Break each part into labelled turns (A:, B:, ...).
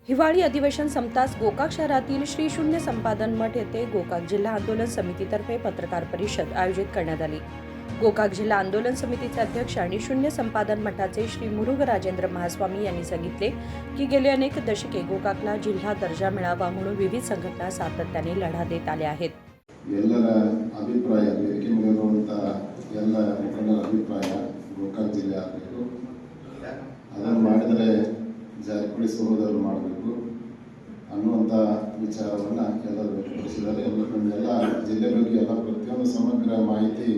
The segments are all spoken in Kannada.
A: हिवाळी अधिवेशन संपताच गोकाक शहरातील श्री शून्य संपादन मठ येथे गोकाक जिल्हा आंदोलन समितीतर्फे पत्रकार परिषद आयोजित करण्यात आली। गोकाक जिल्हा आंदोलन समितीचे अध्यक्ष आणि शून्य संपादन मठाचे श्री मुरुग राजेंद्र महास्वामी यांनी सांगितले की गेली अनेक दशके गोकाकला जिल्हा दर्जा मिळावा म्हणून विविध संघटना सातत्याने लढा देत आल्या आहेत।
B: ಎಲ್ಲರ ಅಭಿಪ್ರಾಯ ವೇದಿಕೆ ಮೇಲಿರುವಂತಹ ಎಲ್ಲ ಮುಖಂಡರ ಅಭಿಪ್ರಾಯ ಗೋಕಾಕ್ ಜಿಲ್ಲೆ ಆಗಬೇಕು, ಅದನ್ನು ಮಾಡಿದರೆ ಜಾರಕಿಹೊಳಿ ಸಹೋದರರು ಮಾಡಬೇಕು ಅನ್ನುವಂಥ ವಿಚಾರವನ್ನು ಎಲ್ಲರೂ ವ್ಯಕ್ತಪಡಿಸಿದ್ದಾರೆ। ಎಲ್ಲ ಜಿಲ್ಲೆ ಬಗ್ಗೆ ಎಲ್ಲ ಪ್ರತಿಯೊಂದು ಸಮಗ್ರ ಮಾಹಿತಿ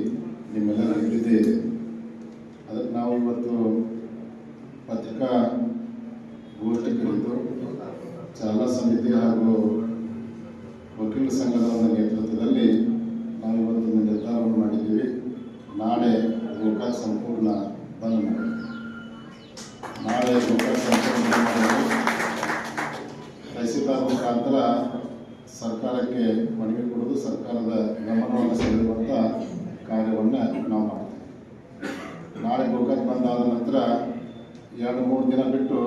B: ನಿಮ್ಮೆಲ್ಲರಿಗೂ ಇದ್ದೇ ಇದೆ। ಅದಕ್ಕೆ ನಾವು ಇವತ್ತು ಪತ್ರಿಕಾ ಗೋಷ್ಠಿ ಕರೆದು ಚಾಲನಾ ಸಮಿತಿ ಹಾಗೂ ವಕೀಲ ಸಂಘದ ಒಂದು ನೇತೃತ್ವದಲ್ಲಿ ನಾವು ಇವತ್ತು ನಿರ್ಧಾರವನ್ನು ಮಾಡಿದ್ದೀವಿ। ನಾಳೆ ಗೋಕಾಕ್ ಸಂಪೂರ್ಣ ಬಂದ್ ಮಾಡಿ, ನಾಳೆ ಗೋಕಾಕ್ ಸಂಪೂರ್ಣ ತಹಸೀಲ್ದಾರ್ ಮುಖಾಂತರ ಸರ್ಕಾರಕ್ಕೆ ಮನವಿ ಕೊಡೋದು, ಸರ್ಕಾರದ ಗಮನವನ್ನು ಸೆಳೆಯುವಂಥ ಕಾರ್ಯವನ್ನು ನಾವು ಮಾಡ್ತೀವಿ। ನಾಳೆ ಗೋಕಾಕ್ ಬಂದಾದ ನಂತರ 2-3 ದಿನ ಬಿಟ್ಟು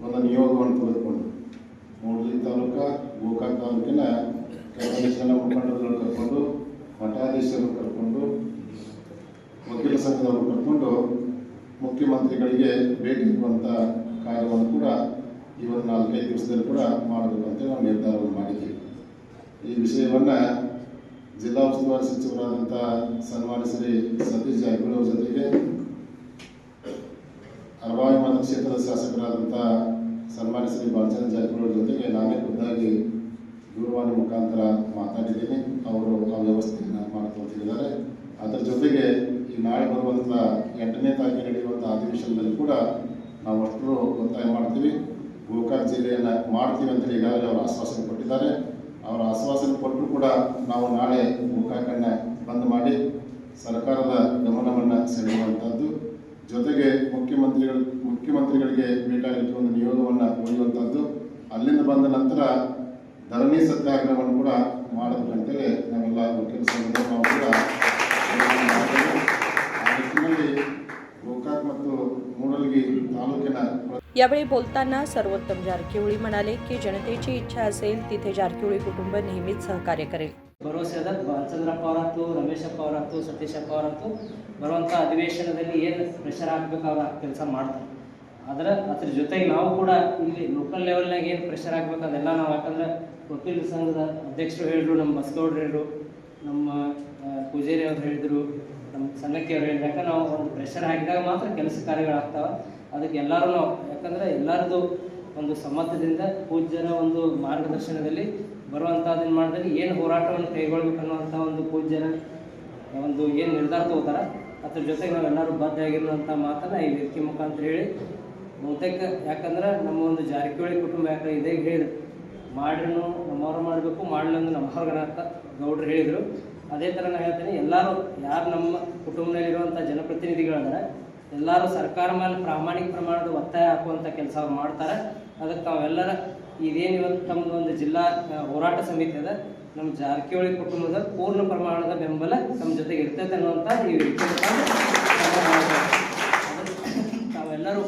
B: ಒಂದು ನಿಯೋಗವನ್ನು ತೆಗೆದುಕೊಂಡು ಮೂಡಲಿ ತಾಲೂಕು ಗೋಕಾಕ್ ತಾಲೂಕಿನ ಕೆಲವೊಂದು ಜನ ಮುಖಂಡರುಗಳು ಕರ್ಕೊಂಡು, ಮಠಾಧೀಶರು ಕರ್ಕೊಂಡು, ವಕೀಲ ಸಂಘದವರು ಕರ್ಕೊಂಡು ಮುಖ್ಯಮಂತ್ರಿಗಳಿಗೆ ಭೇಟಿ ನೀಡುವಂಥ ಕಾರ್ಯವನ್ನು ಕೂಡ ಈ ಒಂದು 4-5 ದಿವಸದಲ್ಲಿ ಕೂಡ ಮಾಡಬೇಕಂತ ನಾವು ನಿರ್ಧಾರವನ್ನು ಮಾಡಿದ್ದೀವಿ। ಈ ವಿಷಯವನ್ನು ಜಿಲ್ಲಾ ಉಸ್ತುವಾರಿ ಸಚಿವರಾದಂಥ ಸನ್ಮಾನ್ಯ ಶ್ರೀ ಸತೀಶ್ ಜಾರಕಿಹೊಳಿ ಅವರ ಜೊತೆಗೆ, ಅರಬಾವಿ ಮತಕ್ಷೇತ್ರದ ಶಾಸಕರಾದಂಥ ಸನ್ಮಾನ್ಯ ಶ್ರೀ ಬಾಲಚಂದ್ರ ಜಾರಕಿಹೊಳಿ ಜೊತೆಗೆ ನಾನೇ ಖುದ್ದಾಗಿ ದೂರವಾಣಿ ಮುಖಾಂತರ ಮಾತಾಡಿದ್ದೀನಿ। ಅವರು ಆ ವ್ಯವಸ್ಥೆಯನ್ನು ಮಾಡ್ಕೊಳ್ತಿದ್ದಾರೆ। ಅದರ ಜೊತೆಗೆ ಈ ನಾಳೆ ಬರುವಂಥ 8ನೇ ತಾರೀಕು ನಡೆಯುವಂಥ ಅಧಿವೇಶನದಲ್ಲಿ ಕೂಡ ನಾವು ಅಷ್ಟರು ಒತ್ತಾಯ ಮಾಡ್ತೀವಿ, ಗೋಕಾಕ್ ಜಿಲ್ಲೆಯನ್ನು ಮಾಡ್ತೀವಿ ಅಂತೇಳಿ ಈಗಾಗಲೇ ಅವರು ಆಶ್ವಾಸನೆ ಕೊಟ್ಟಿದ್ದಾರೆ। ಅವರ ಆಶ್ವಾಸನೆ ಕೊಟ್ಟರು ಕೂಡ ನಾವು ನಾಳೆ ಗೋಕಾಕನ್ನು ಬಂದ್ ಮಾಡಿ ಸರ್ಕಾರದ ಗಮನವನ್ನು ಸೆಳೆಯುವಂಥದ್ದು, ಜೊತೆಗೆ ಮುಖ್ಯಮಂತ್ರಿಗಳಿಗೆ ಭೇಟಿಯಾಗಲಿಕ್ಕೆ ಒಂದು ನಿಯೋಗವನ್ನು ಒಯ್ಯುವಂಥದ್ದು, ಅಲ್ಲಿಂದ ಬಂದ ನಂತರ ಧರಣಿ ಸತ್ಯಾಗ್ರಹವನ್ನು ಕೂಡ ಮಾಡಬೇಕಂತೇಳಿ ನಾವೆಲ್ಲ ವಕೀಲ ಸಂಘದ ನಾವು ಕೂಡ ಆ ನಿಟ್ಟಿನಲ್ಲಿ ಗೋಕಾಕ್ ಮತ್ತು ಮೂಡಲಗಿ ತಾಲೂಕಿನ
A: यावेळी बोलताना सर्वोत्तम जारकिहोळी म्हणाले की जनतेची इच्छा असेल तिथे जारकिहोळी कुटुंब नेहमीच सहकार्य करेल।
C: ಭರವಸೆ ಅದ ಬಾಲಚಂದ್ರಪ್ಪ ಅವರಾಯ್ತು, ರಮೇಶಪ್ಪ ಅವರಾಯ್ತು, ಸತೀಶಪ್ಪ ಅವರಾಯ್ತು ಬರುವಂಥ ಅಧಿವೇಶನದಲ್ಲಿ ಏನು ಪ್ರೆಷರ್ ಹಾಕ್ಬೇಕು ಅವ್ರು ಕೆಲಸ ಮಾಡ್ತಾರೆ। ಅದ್ರ ಜೊತೆಗೆ ನಾವು ಕೂಡ ಇಲ್ಲಿ ಲೋಕಲ್ ಲೆವೆಲ್ನಾಗ ಏನು ಪ್ರೆಷರ್ ಹಾಕ್ಬೇಕು ಅದೆಲ್ಲ ನಾವು, ಯಾಕಂದ್ರೆ ವಕೀಲ ಸಂಘದ ಅಧ್ಯಕ್ಷರು ಹೇಳಿದ್ರು, ನಮ್ಮ ಬಸ್ಗೌಡ್ರು ಹೇಳಿದ್ರು, ನಮ್ಮ ಪೂಜಾರಿ ಅವ್ರು ಹೇಳಿದ್ರು, ನಮ್ಮ ಸಣ್ಣಕ್ಕಿ ಅವ್ರು ಹೇಳಿದ್ರು। ಯಾಕಂದ್ರೆ ನಾವು ಒಂದು ಪ್ರೆಷರ್ ಹಾಕಿದಾಗ ಮಾತ್ರ ಕೆಲಸ ಕಾರ್ಯಗಳಾಗ್ತಾವೆ। ಅದಕ್ಕೆ ಎಲ್ಲರೂ ನಾವು, ಯಾಕಂದರೆ ಎಲ್ಲರದು ಒಂದು ಸಮ್ಮತದಿಂದ ಪೂಜ್ಯರ ಒಂದು ಮಾರ್ಗದರ್ಶನದಲ್ಲಿ ಬರುವಂಥದ್ದನ್ನು ಮಾಡಿದಲ್ಲಿ ಏನು ಹೋರಾಟವನ್ನು ಕೈಗೊಳ್ಬೇಕು ಅನ್ನುವಂಥ ಒಂದು ಪೂಜ್ಯರ ಒಂದು ಏನು ನಿರ್ಧಾರ ತಗೋತಾರೆ ಅದ್ರ ಜೊತೆಗೆ ನಾವೆಲ್ಲರೂ ಬದ್ಧವಾಗಿರುವಂಥ ಮಾತನ್ನು ಈ ವೇದಿಕೆ ಮುಖಾಂತರ ಹೇಳಿ ಬಹುತೇಕ, ಯಾಕಂದ್ರೆ ನಮ್ಮ ಒಂದು ಜಾರಕಿಹೊಳಿ ಕುಟುಂಬ ಯಾಕಂದ್ರೆ ಇದೇ ಹೇಳಿದ್ರು, ಮಾಡ್ರೂ ನಮ್ಮವ್ರು ಮಾಡಬೇಕು, ಮಾಡಲಂದು ನಮ್ಮವ್ರಿಗನ ಅಂತ ಗೌಡ್ರು ಹೇಳಿದರು। ಅದೇ ಥರ ನಾನು ಹೇಳ್ತೀನಿ, ಎಲ್ಲರೂ ಯಾರು ನಮ್ಮ ಕುಟುಂಬದಲ್ಲಿರುವಂಥ ಜನಪ್ರತಿನಿಧಿಗಳಿದ್ದಾರೆ ಎಲ್ಲರೂ ಸರ್ಕಾರ ಮೇಲೆ ಪ್ರಾಮಾಣಿಕ ಪ್ರಮಾಣದ ಒತ್ತಾಯ ಹಾಕುವಂಥ ಕೆಲಸ ಅವ್ರು ಮಾಡ್ತಾರೆ। ಅದಕ್ಕೆ ನಾವೆಲ್ಲರ ಇದೇನು ಇವತ್ತು ತಮ್ಮದು ಒಂದು ಜಿಲ್ಲಾ ಹೋರಾಟ ಸಮಿತಿ ಅದ, ನಮ್ಮ ಜಾರಕಿಹೊಳಿ ಕುಟುಂಬದ ಪೂರ್ಣ ಪ್ರಮಾಣದ ಬೆಂಬಲ ನಮ್ಮ ಜೊತೆಗೆ ಇರ್ತೈತೆ ಅನ್ನುವಂಥ ಈ ನಾವೆಲ್ಲರೂ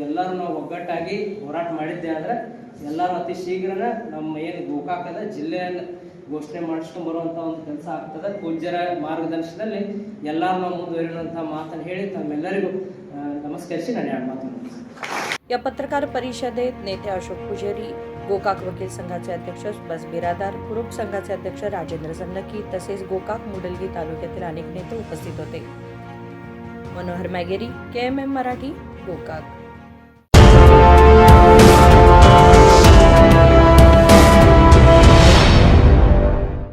C: ಎಲ್ಲರೂ ನಾವು ಒಗ್ಗಟ್ಟಾಗಿ ಹೋರಾಟ ಮಾಡಿದ್ದೆ ಆದರೆ ಎಲ್ಲರೂ ಅತಿ ಶೀಘ್ರನ ನಮ್ಮ ಏನು ಗೋಕಾಕದ ಜಿಲ್ಲೆಯನ್ನು ಘೋಷಣೆ ಮಾಡಿಸ್ಕೊಂಡು ಬರುವಂಥ ಒಂದು ಕೆಲಸ ಆಗ್ತದೆ। ಪೂಜ್ಯರ ಮಾರ್ಗದರ್ಶನದಲ್ಲಿ ಎಲ್ಲರೂ ನಾವು ಮುಂದುವರಿಯುವಂಥ ಮಾತನ್ನು ಹೇಳಿ ತಮ್ಮೆಲ್ಲರಿಗೂ ನಮಸ್ಕರಿಸಿ ನಾನು 2 ಮಾತನ್ನು
A: या पत्रकार परिषदेत नेते अशोक पुजारी, गोकाक वकील संघाचे अध्यक्ष सुभाष बिरादार, कुरुप संघाचे अध्यक्ष राजेंद्र सन्नकी तसेच गोकाक मुडलगी तालुक्यातील अनेक नेते उपस्थित होते। मनोहर मॅगेरी, KMM मराठी, गोकाक।